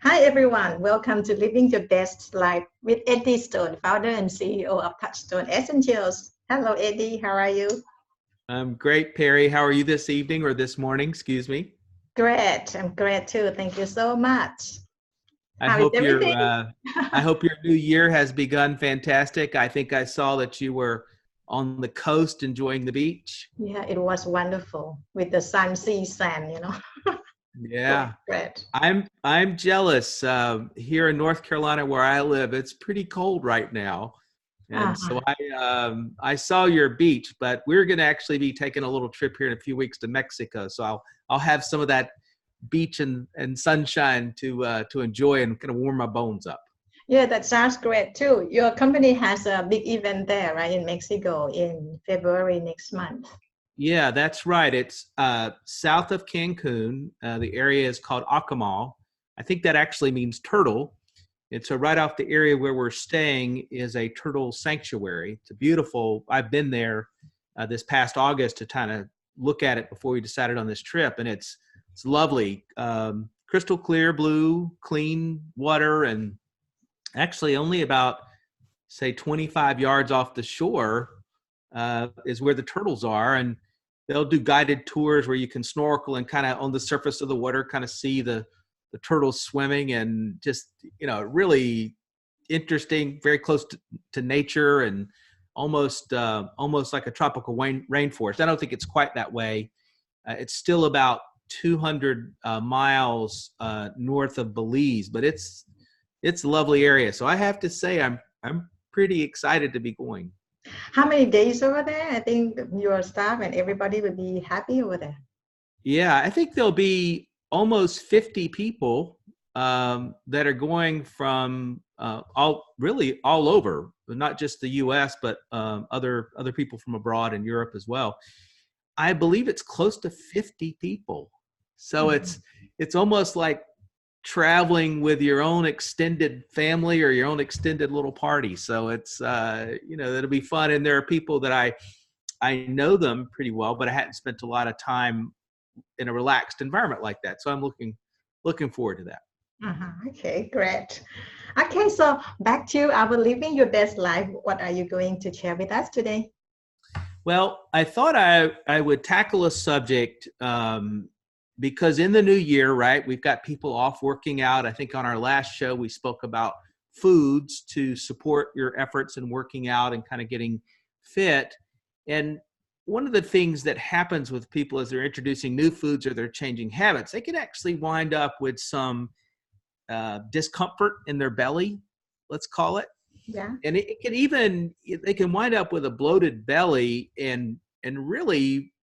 Hi everyone, welcome to Living Your Best Life with Eddie Stone, founder and CEO of Touchstone Essentials. Hello Eddie, how are you? I'm great, Perry. How are you this evening or this morning? Excuse me. Great, I'm great too. Thank you so much. I How is hope your everything? I hope your new year has begun fantastic. I think I saw that you were on the coast enjoying the beach. Yeah, it was wonderful with the sun, sea, sand. Great, Yeah, great. I'm jealous. Here in North Carolina, where I live, it's pretty cold right now, and so Uh-huh. I saw your beach. But we're going to actually be taking a little trip here in a few weeks to Mexico, so I'll have some of that beach and sunshine to enjoy and kind of warm my bones up. Yeah, that sounds great too. Your company has a big event there, right, in Mexico in February next month. Yeah, that's right. It's south of Cancun. The area is called Acamal. I think that actually means turtle. And so right off the area where we're staying is a turtle sanctuary. It's a beautiful. I've been there this past August to kind of look at it before we decided on this trip, and it's lovely, crystal clear blue, clean water, and actually only about say 25 yards off the shore is where the turtles are, and they'll do guided tours where you can snorkel and kind of on the surface of the water kind of see the turtles swimming, and just really interesting, very close to nature, and almost like a tropical rainforest. I don't think it's quite that way. It's still about 200 miles north of Belize, but it's a lovely area. So I have to say I'm pretty excited to be going. How many days over there? I think your staff and everybody will be happy over there. Yeah, I think there'll be almost 50 people that are going from all over, not just the U.S., but other people from abroad in Europe as well. I believe it's close to 50 people. So Mhm. it's almost like traveling with your own extended family or your own extended little party. So it'll be fun. And there are people that I know them pretty well, but I hadn't spent a lot of time in a relaxed environment like that. So I'm looking forward to that. Okay, great. Okay, so back to our living your best life. What are you going to share with us today? Well, I thought I would tackle a subject because in the new year, right, we've got people off working out. I think on our last show, we spoke about foods to support your efforts in working out and kind of getting fit. And one of the things that happens with people as they're introducing new foods or they're changing habits, they can actually wind up with some discomfort in their belly, let's call it. Yeah. And it can even, they can wind up with a bloated belly and really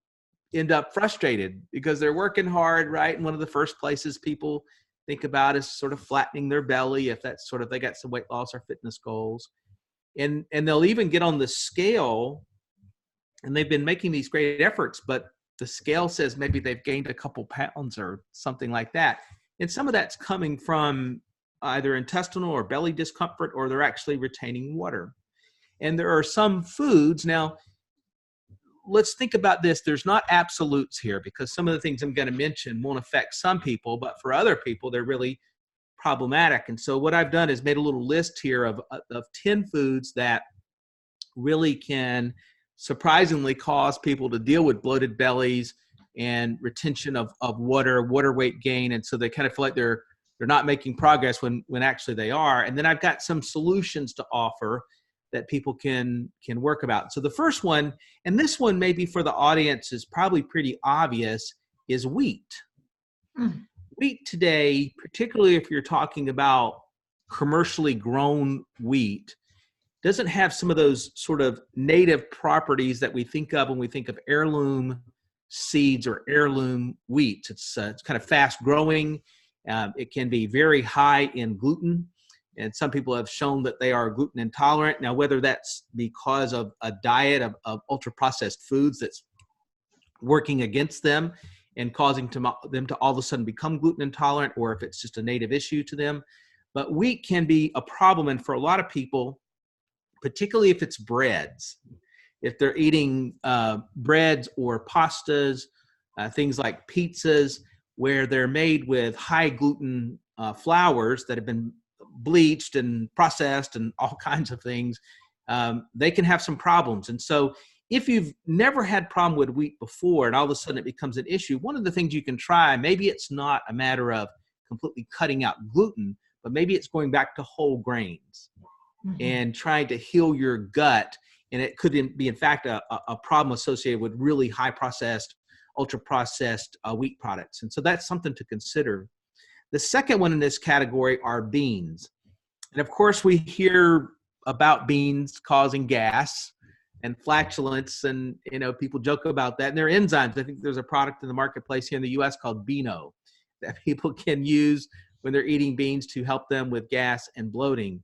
end up frustrated because they're working hard, right? And one of the first places people think about is sort of flattening their belly, if that's sort of, they got some weight loss or fitness goals. And they'll even get on the scale, and they've been making these great efforts, but the scale says maybe they've gained a couple pounds or something like that. And some of that's coming from either intestinal or belly discomfort, or they're actually retaining water. And there are some foods. Now, let's think about this. There's not absolutes here, because some of the things I'm going to mention won't affect some people, but for other people, they're really problematic. And so what I've done is made a little list here of 10 foods that really can surprisingly cause people to deal with bloated bellies and retention of water weight gain. And so they kind of feel like they're not making progress when actually they are. And then I've got some solutions to offer that people can work about. So the first one, and this one maybe for the audience is probably pretty obvious, is wheat. Mm. Wheat today, particularly if you're talking about commercially grown wheat, doesn't have some of those sort of native properties that we think of when we think of heirloom seeds or heirloom wheat. It's kind of fast growing. It can be very high in gluten, and some people have shown that they are gluten intolerant. Now, whether that's because of a diet of ultra processed foods that's working against them and causing them to all of a sudden become gluten intolerant, or if it's just a native issue to them. But wheat can be a problem, and for a lot of people, particularly if it's breads, if they're eating breads or pastas, things like pizzas, where they're made with high gluten flours that have been bleached and processed and all kinds of things, they can have some problems. And so if you've never had problem with wheat before and all of a sudden it becomes an issue, one of the things you can try, maybe it's not a matter of completely cutting out gluten, but maybe it's going back to whole grains and trying to heal your gut. And it could be, in fact, a problem associated with really high processed, ultra processed wheat products. And so that's something to consider. The second one in this category are beans. And of course, we hear about beans causing gas and flatulence, and people joke about that. And there are enzymes. I think there's a product in the marketplace here in the US called Beano that people can use when they're eating beans to help them with gas and bloating.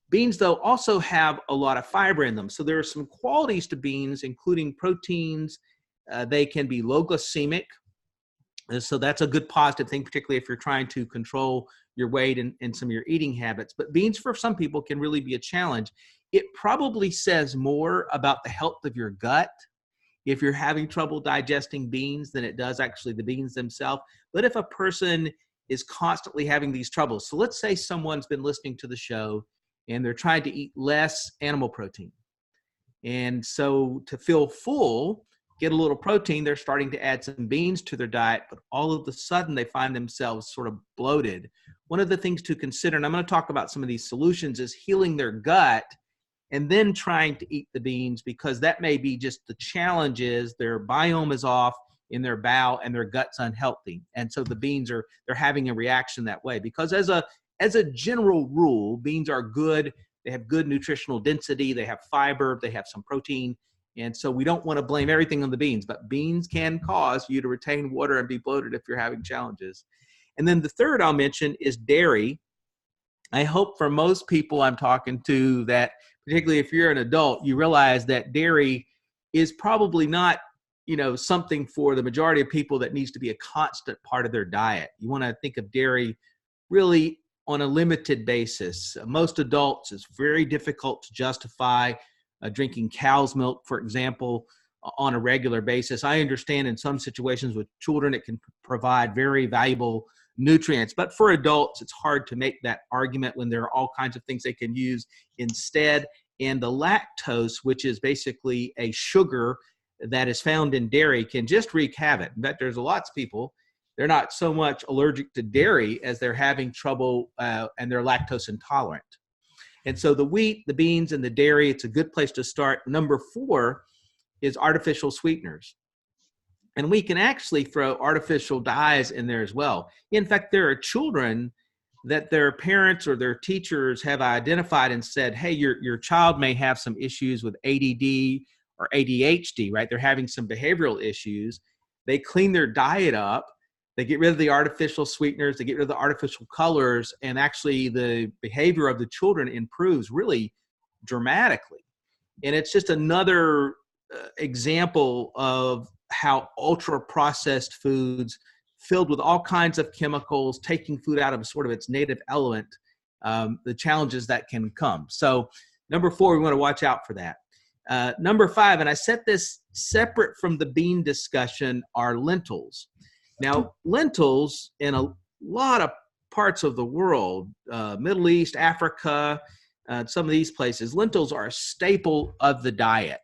Beans, though, also have a lot of fiber in them. So there are some qualities to beans, including proteins. They can be low glycemic. So that's a good positive thing, particularly if you're trying to control your weight and some of your eating habits. But beans, for some people, can really be a challenge. It probably says more about the health of your gut if you're having trouble digesting beans than it does actually the beans themselves. But if a person is constantly having these troubles, so let's say someone's been listening to the show and they're trying to eat less animal protein. And so to feel full, get a little protein, they're starting to add some beans to their diet, but all of a sudden they find themselves sort of bloated. One of the things to consider, and I'm going to talk about some of these solutions, is healing their gut and then trying to eat the beans, because that may be just the challenge is their biome is off in their bowel and their gut's unhealthy. And so the beans they're having a reaction that way, because as a general rule, beans are good. They have good nutritional density. They have fiber. They have some protein. And so we don't want to blame everything on the beans, but beans can cause you to retain water and be bloated if you're having challenges. And then the third I'll mention is dairy. I hope for most people I'm talking to that, particularly if you're an adult, you realize that dairy is probably not, something for the majority of people that needs to be a constant part of their diet. You want to think of dairy really on a limited basis. Most adults, it's very difficult to justify drinking cow's milk, for example, on a regular basis. I understand in some situations with children, it can provide very valuable nutrients, but for adults, it's hard to make that argument when there are all kinds of things they can use instead. And the lactose, which is basically a sugar that is found in dairy, can just wreak havoc. In fact, there's lots of people, they're not so much allergic to dairy as they're having trouble and they're lactose intolerant. And so the wheat, the beans, and the dairy, it's a good place to start. Number 4 is artificial sweeteners. And we can actually throw artificial dyes in there as well. In fact, there are children that their parents or their teachers have identified and said, hey, your child may have some issues with ADD or ADHD, right? They're having some behavioral issues. They clean their diet up. They get rid of the artificial sweeteners, they get rid of the artificial colors, and actually the behavior of the children improves really dramatically. And it's just another example of how ultra-processed foods filled with all kinds of chemicals, taking food out of sort of its native element, the challenges that can come. So number 4, we want to watch out for that. Number 5, and I set this separate from the bean discussion, are lentils. Now, lentils in a lot of parts of the world, Middle East, Africa, some of these places, lentils are a staple of the diet.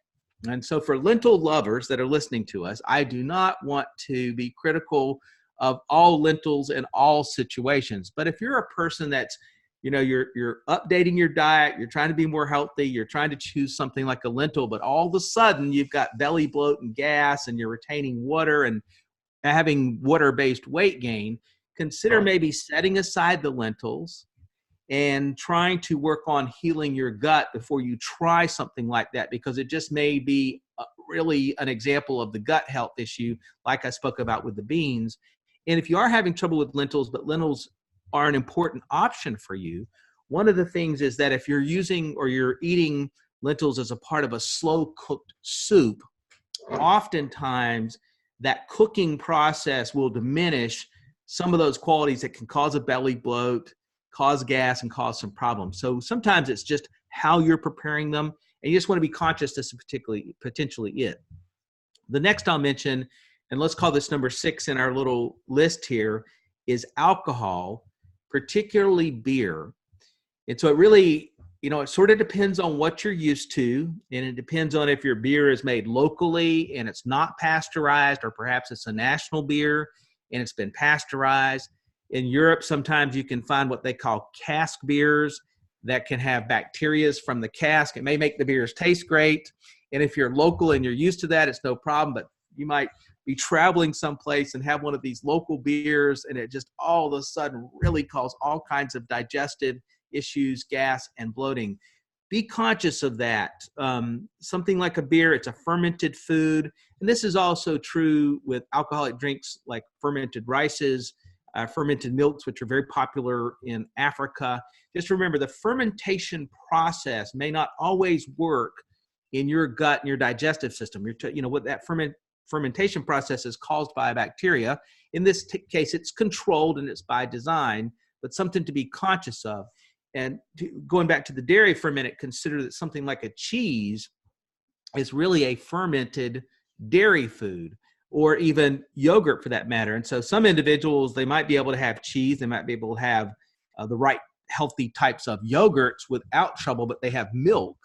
And so for lentil lovers that are listening to us, I do not want to be critical of all lentils in all situations. But if you're a person that's, you're updating your diet, you're trying to be more healthy, you're trying to choose something like a lentil, but all of a sudden you've got belly bloat and gas and you're retaining water and having water-based weight gain, consider maybe setting aside the lentils and trying to work on healing your gut before you try something like that, because it just may be really an example of the gut health issue like I spoke about with the beans. And if you are having trouble with lentils, but lentils are an important option for you, one of the things is that if you're using or you're eating lentils as a part of a slow-cooked soup, oftentimes that cooking process will diminish some of those qualities that can cause a belly bloat, cause gas, and cause some problems. So sometimes it's just how you're preparing them, and you just want to be conscious this is potentially it. The next I'll mention and let's call this number 6 in our little list here, is alcohol, particularly beer. And so it really, it sort of depends on what you're used to, and it depends on if your beer is made locally and it's not pasteurized, or perhaps it's a national beer and it's been pasteurized. In Europe, sometimes you can find what they call cask beers that can have bacteria from the cask. It may make the beers taste great. And if you're local and you're used to that, it's no problem. But you might be traveling someplace and have one of these local beers, and it just all of a sudden really cause all kinds of digestive issues, gas, and bloating. Be conscious of that. Something like a beer, it's a fermented food. And this is also true with alcoholic drinks like fermented rices, fermented milks, which are very popular in Africa. Just remember, the fermentation process may not always work in your gut and your digestive system. What that fermentation process is caused by a bacteria. In this case, it's controlled and it's by design, but something to be conscious of. And going back to the dairy for a minute, consider that something like a cheese is really a fermented dairy food, or even yogurt for that matter. And so some individuals, they might be able to have cheese, they might be able to have the right healthy types of yogurts without trouble, but they have milk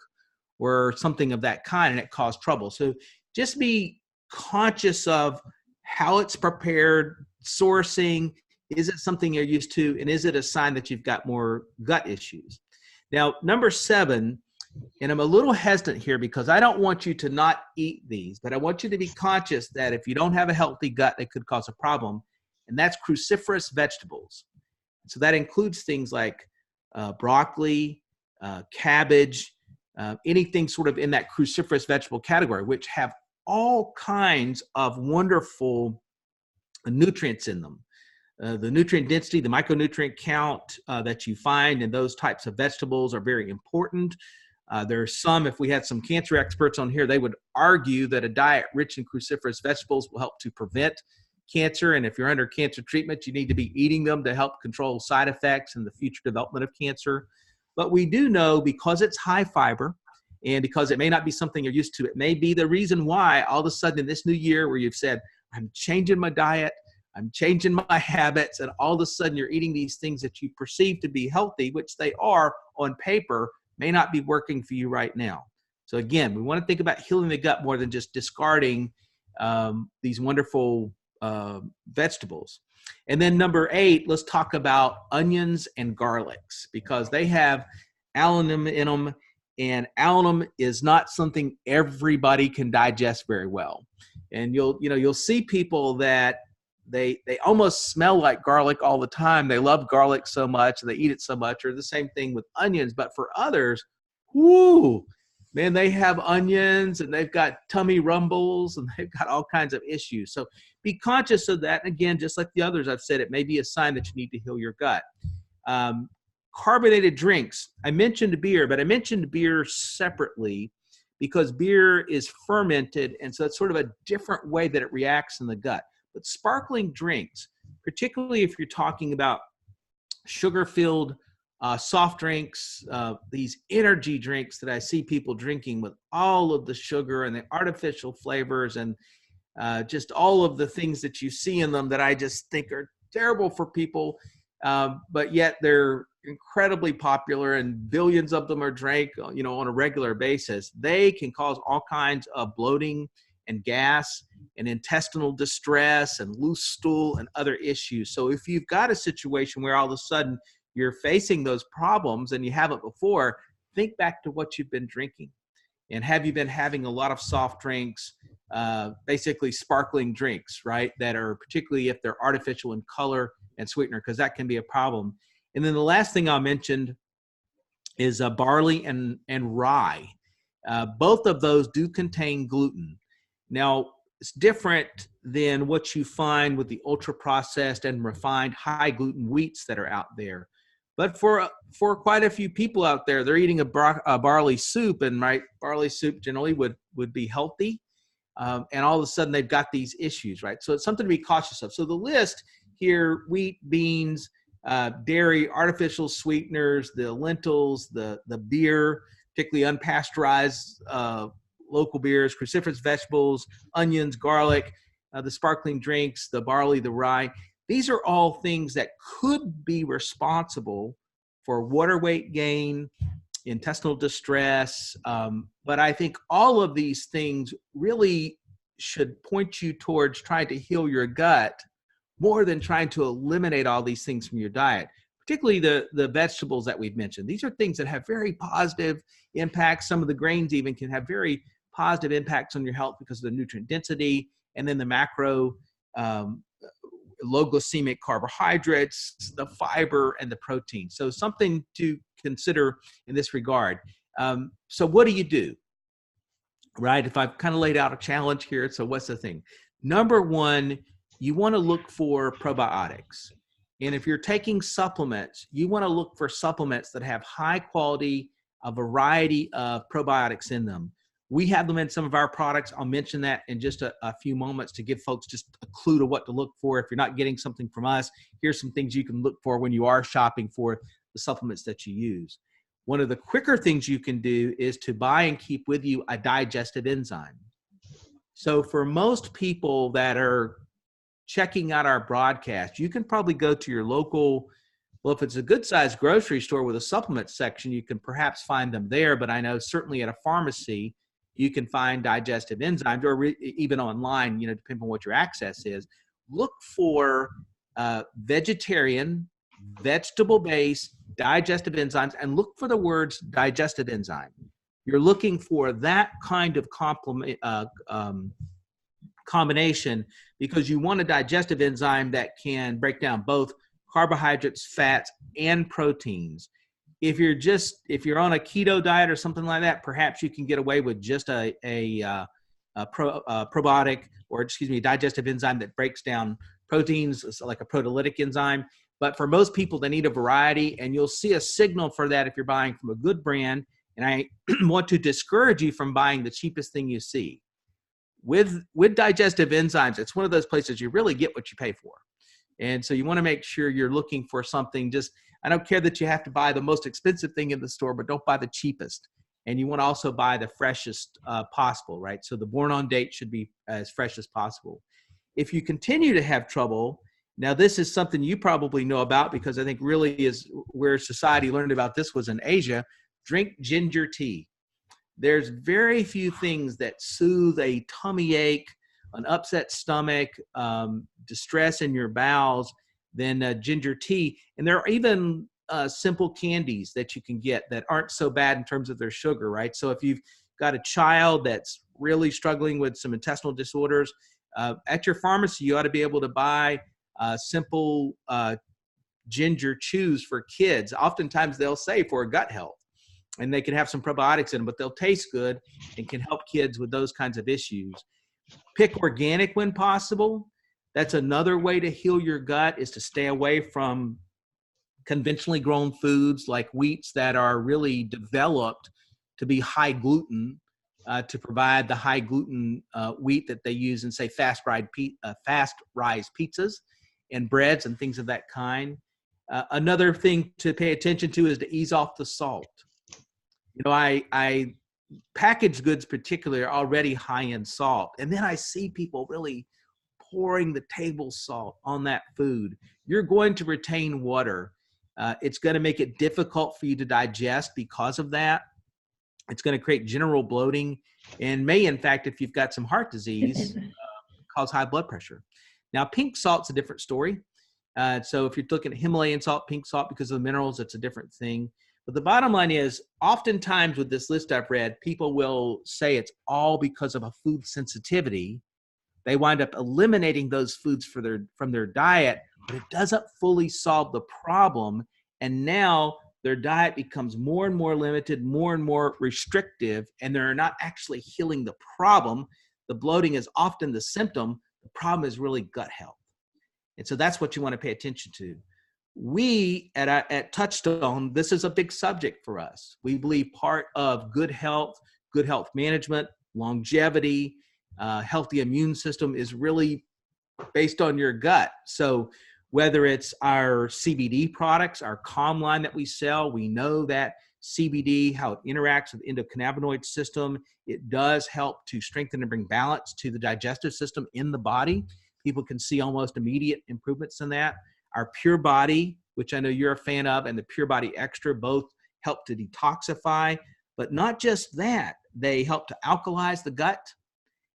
or something of that kind, and it caused trouble. So just be conscious of how it's prepared, sourcing. Is it something you're used to? And is it a sign that you've got more gut issues? Now, number 7, and I'm a little hesitant here because I don't want you to not eat these, but I want you to be conscious that if you don't have a healthy gut, it could cause a problem. And that's cruciferous vegetables. So that includes things like broccoli, cabbage, anything sort of in that cruciferous vegetable category, which have all kinds of wonderful nutrients in them. The nutrient density, the micronutrient count that you find in those types of vegetables are very important. There's some, if we had some cancer experts on here, they would argue that a diet rich in cruciferous vegetables will help to prevent cancer. And if you're under cancer treatment, you need to be eating them to help control side effects and the future development of cancer. But we do know, because it's high fiber and because it may not be something you're used to, it may be the reason why all of a sudden in this new year where you've said, I'm changing my diet, I'm changing my habits, and all of a sudden you're eating these things that you perceive to be healthy, which they are on paper, may not be working for you right now. So again, we want to think about healing the gut more than just discarding these wonderful vegetables. And then number 8, let's talk about onions and garlics, because they have allium in them, and allium is not something everybody can digest very well. And you'll see people that they almost smell like garlic all the time. They love garlic so much, and they eat it so much, or the same thing with onions. But for others, whoo, man, they have onions and they've got tummy rumbles and they've got all kinds of issues. So be conscious of that. And again, just like the others I've said, it may be a sign that you need to heal your gut. Carbonated drinks. I mentioned beer, but I mentioned beer separately because beer is fermented, and so it's sort of a different way that it reacts in the gut. But sparkling drinks, particularly if you're talking about sugar-filled soft drinks, these energy drinks that I see people drinking with all of the sugar and the artificial flavors and just all of the things that you see in them that I just think are terrible for people, but yet they're incredibly popular and billions of them are drank, on a regular basis. They can cause all kinds of bloating and gas and intestinal distress and loose stool and other issues. So if you've got a situation where all of a sudden you're facing those problems and you haven't before, think back to what you've been drinking. And have you been having a lot of soft drinks, basically sparkling drinks, right? That are, particularly if they're artificial in color and sweetener, because that can be a problem. And then the last thing I'll mention is barley and rye. Both of those do contain gluten. Now, it's different than what you find with the ultra-processed and refined high gluten wheats that are out there. But for quite a few people out there, they're eating a barley soup, and right, barley soup generally would be healthy. And all of a sudden they've got these issues, right? So it's something to be cautious of. So the list here: wheat, beans, dairy, artificial sweeteners, the lentils, the beer, particularly unpasteurized local beers, cruciferous vegetables, onions, garlic. the sparkling drinks, the barley, the rye. These are all things that could be responsible for water weight gain, intestinal distress. But I think all of these things really should point you towards trying to heal your gut more than trying to eliminate all these things from your diet, particularly the vegetables that we've mentioned. These are things that have very positive impacts. Some of the grains even can have very positive impacts on your health because of the nutrient density, and then the macro low glycemic carbohydrates, the fiber, and the protein. So something to consider in this regard. So what do you do? Right? If I've kind of laid out a challenge here, so what's the thing? Number one, you want to look for probiotics. And if you're taking supplements, you want to look for supplements that have high quality, a variety of probiotics in them. We have them in some of our products. I'll mention that in just a few moments to give folks just a clue to what to look for. If you're not getting something from us, here's some things you can look for when you are shopping for the supplements that you use. One of the quicker things you can do is to buy and keep with you a digestive enzyme. So for most people that are checking out our broadcast, you can probably go to your local, well, if it's a good sized grocery store with a supplement section, you can perhaps find them there. But I know certainly at a pharmacy, you can find digestive enzymes, or even online, depending on what your access is. Look for vegetarian, vegetable-based digestive enzymes, and look for the words digestive enzyme. You're looking for that kind of combination because you want a digestive enzyme that can break down both carbohydrates, fats, and proteins. If you're on a keto diet or something like that, perhaps you can get away with just a probiotic, or a digestive enzyme that breaks down proteins, like a proteolytic enzyme. But for most people, they need a variety, and you'll see a signal for that if you're buying from a good brand. And I want to discourage you from buying the cheapest thing you see. With digestive enzymes, it's one of those places you really get what you pay for. And so you want to make sure you're looking for something. I don't care that you have to buy the most expensive thing in the store, but don't buy the cheapest. And you want to also buy the freshest possible, right? So the born on date should be as fresh as possible. If you continue to have trouble, now this is something you probably know about because I think really is where society learned about this was in Asia. Drink ginger tea. There's very few things that soothe a tummy ache, an upset stomach, distress in your bowels than ginger tea. And there are even simple candies that you can get that aren't so bad in terms of their sugar, right? So if you've got a child that's really struggling with some intestinal disorders, at your pharmacy, you ought to be able to buy simple ginger chews for kids. Oftentimes they'll say for gut health, and they can have some probiotics in them, but they'll taste good and can help kids with those kinds of issues. Pick organic when possible. That's another way to heal your gut, is to stay away from conventionally grown foods like wheats that are really developed to be high gluten, to provide the high gluten wheat that they use in, say, fast rise pizzas and breads and things of that kind. Another thing to pay attention to is to ease off the salt. I packaged goods particularly are already high in salt, and then I see people really pouring the table salt on that food. You're going to retain water. It's going to make it difficult for you to digest because of that. It's going to create general bloating and may, in fact, if you've got some heart disease, cause high blood pressure. Now, pink salt's a different story. So if you're looking at Himalayan salt, pink salt, because of the minerals, it's a different thing. But the bottom line is, oftentimes with this list I've read, people will say it's all because of a food sensitivity. They wind up eliminating those foods from their diet, but it doesn't fully solve the problem. And now their diet becomes more and more limited, more and more restrictive, and they're not actually healing the problem. The bloating is often the symptom. The problem is really gut health. And so that's what you want to pay attention to. We at Touchstone, this is a big subject for us. We believe part of good health management, longevity, healthy immune system is really based on your gut. So whether it's our CBD products, our Calm line that we sell. We know that CBD, how it interacts with the endocannabinoid system, it does help to strengthen and bring balance to the digestive system in the body. People can see almost immediate improvements in that. Our Pure Body, which I know you're a fan of, and the Pure Body Extra both help to detoxify, but not just that, they help to alkalize the gut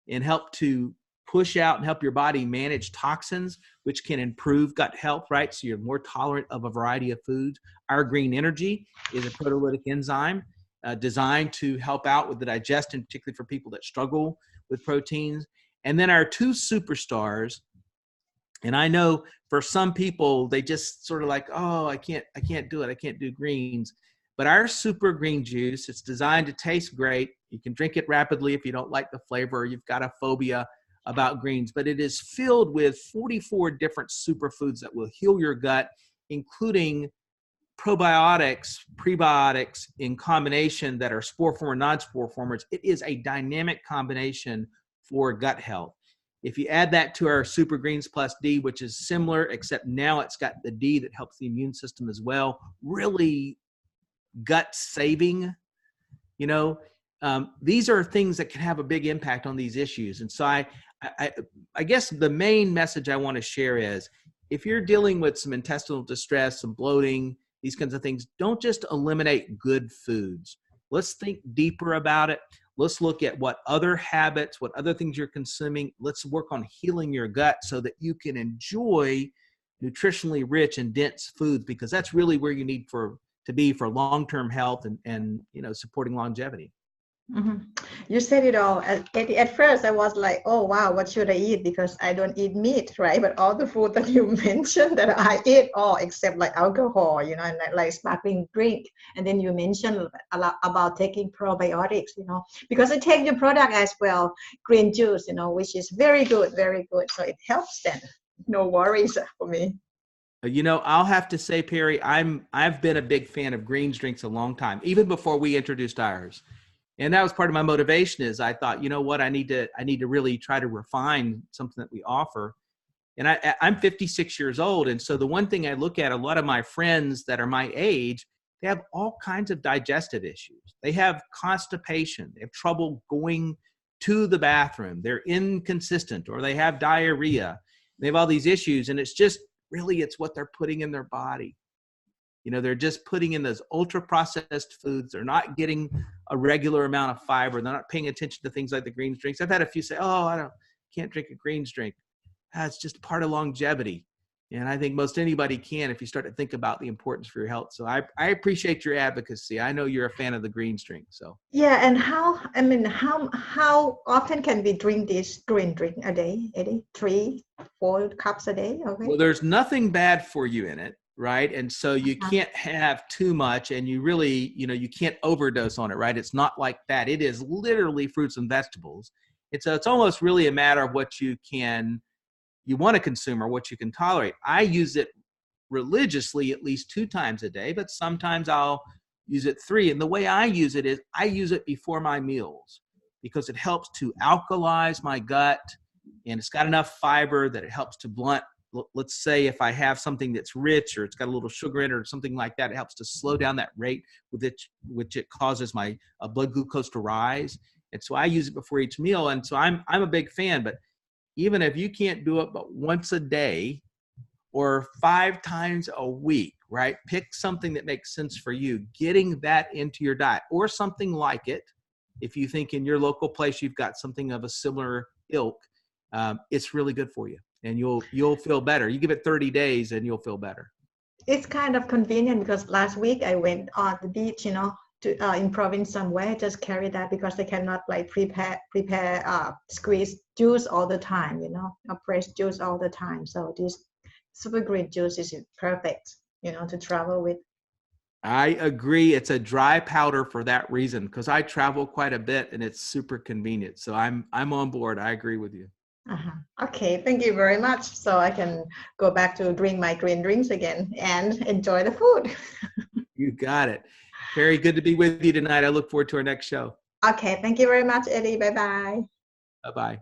and help to push out and help your body manage toxins, which can improve gut health, right? So you're more tolerant of a variety of foods. Our Green Energy is a proteolytic enzyme designed to help out with the digestion, particularly for people that struggle with proteins. And then our two superstars, and I know for some people, they just sort of like, oh, I can't do it. I can't do greens. But our super green juice, it's designed to taste great. You can drink it rapidly if you don't like the flavor or you've got a phobia about greens, but it is filled with 44 different superfoods that will heal your gut, including probiotics, prebiotics in combination that are spore form or non-spore formers. It is a dynamic combination for gut health. If you add that to our Super Greens Plus D, which is similar, except now it's got the D that helps the immune system as well, really gut saving, you know, these are things that can have a big impact on these issues. And so I guess the main message I want to share is if you're dealing with some intestinal distress, some bloating, these kinds of things, don't just eliminate good foods. Let's think deeper about it. Let's look at what other habits, what other things you're consuming. Let's work on healing your gut so that you can enjoy nutritionally rich and dense foods, because that's really where you need to be for long-term health and you know, supporting longevity. Mm-hmm. You said it all. At first, I was like, oh, wow, what should I eat? Because I don't eat meat, right? But all the food that you mentioned that I eat all except like alcohol, you know, and like sparkling drink. And then you mentioned a lot about taking probiotics, you know, because I take your product as well, green juice, you know, which is very good, very good. So it helps then. No worries for me. You know, I'll have to say, Pari, I've been a big fan of greens drinks a long time, even before we introduced ours. And that was part of my motivation is I thought, you know what, I need to really try to refine something that we offer. And I'm 56 years old. And so the one thing I look at, a lot of my friends that are my age, they have all kinds of digestive issues. They have constipation. They have trouble going to the bathroom. They're inconsistent, or they have diarrhea. They have all these issues. And it's just really, it's what they're putting in their body. You know, they're just putting in those ultra processed foods. They're not getting a regular amount of fiber. They're not paying attention to things like the greens drinks. I've had a few say, oh, can't drink a greens drink. It's just part of longevity. And I think most anybody can if you start to think about the importance for your health. So I appreciate your advocacy. I know you're a fan of the greens drink. So yeah, and how often can we drink this green drink a day, Eddie? 3-4 cups a day? Okay. Well, there's nothing bad for you in it, right? And so you can't have too much, and you really, you know, you can't overdose on it, right? It's not like that. It is literally fruits and vegetables. It's almost really a matter of what you want to consume or what you can tolerate. I use it religiously at least 2 times a day, but sometimes I'll use it 3. And the way I use it is I use it before my meals because it helps to alkalize my gut, and it's got enough fiber that it helps to blunt. Let's say if I have something that's rich or it's got a little sugar in it or something like that, it helps to slow down that rate with which it causes my blood glucose to rise. And so I use it before each meal. And so I'm a big fan, but even if you can't do it but once a day or 5 times a week, right? Pick something that makes sense for you, getting that into your diet or something like it. If you think in your local place you've got something of a similar ilk, it's really good for you. And you'll feel better. You give it 30 days and you'll feel better. It's kind of convenient because last week I went on the beach, you know, to in province somewhere. Just carry that because they cannot like prepare squeeze juice all the time, you know, or press juice all the time. So this super green juice is perfect, you know, to travel with. I agree. It's a dry powder for that reason because I travel quite a bit and it's super convenient. So I'm on board. I agree with you. Okay, thank you very much. So I can go back to drink my green drinks again and enjoy the food. You got it. Very good to be with you tonight. I look forward to our next show. Okay, thank you very much, Eddie. Bye-bye. Bye-bye.